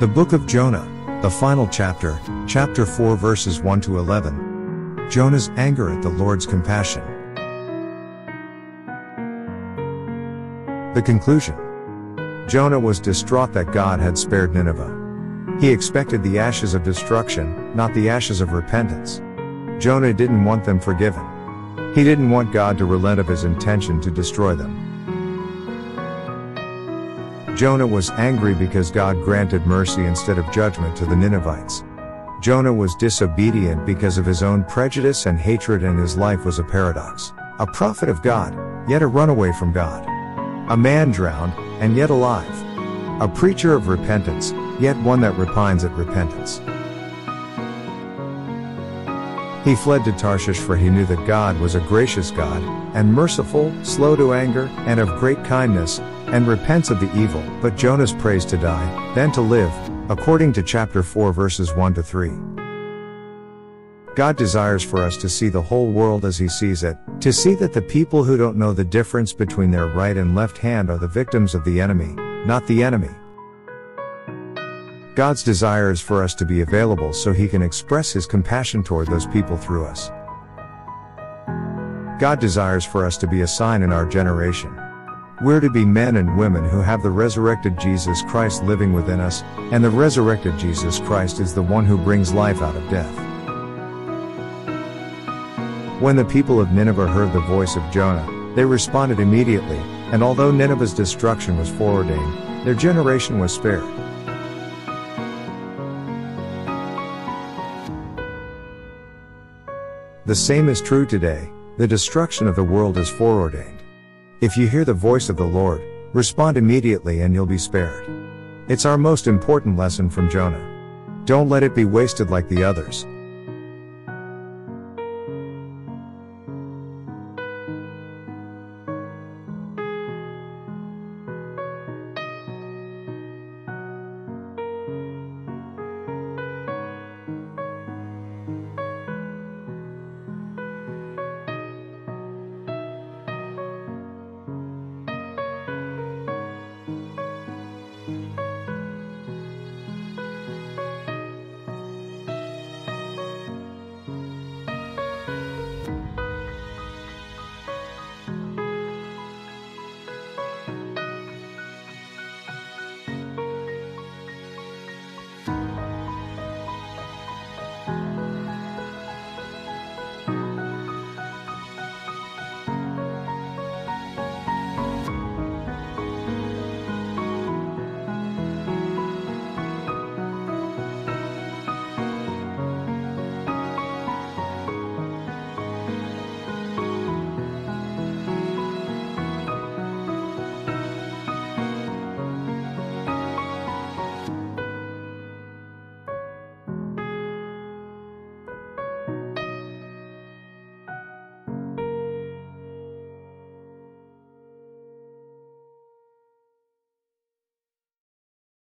The Book of Jonah, the final chapter, chapter 4 verses 1 to 11. Jonah's anger at the Lord's compassion. The conclusion. Jonah was distraught that God had spared Nineveh. He expected the ashes of destruction, not the ashes of repentance. Jonah didn't want them forgiven. He didn't want God to relent of his intention to destroy them. Jonah was angry because God granted mercy instead of judgment to the Ninevites. Jonah was disobedient because of his own prejudice and hatred, and his life was a paradox. A prophet of God, yet a runaway from God. A man drowned, and yet alive. A preacher of repentance, yet one that repines at repentance. He fled to Tarshish, for he knew that God was a gracious God, and merciful, slow to anger, and of great kindness, and repents of the evil. But Jonah's prays to die, then to live, according to chapter 4 verses 1 to 3. God desires for us to see the whole world as he sees it, to see that the people who don't know the difference between their right and left hand are the victims of the enemy, not the enemy. God's desire is for us to be available so he can express his compassion toward those people through us. God desires for us to be a sign in our generation. We're to be men and women who have the resurrected Jesus Christ living within us, and the resurrected Jesus Christ is the one who brings life out of death. When the people of Nineveh heard the voice of Jonah, they responded immediately, and although Nineveh's destruction was foreordained, their generation was spared. The same is true today. The destruction of the world is foreordained. If you hear the voice of the Lord, respond immediately and you'll be spared. It's our most important lesson from Jonah. Don't let it be wasted like the others.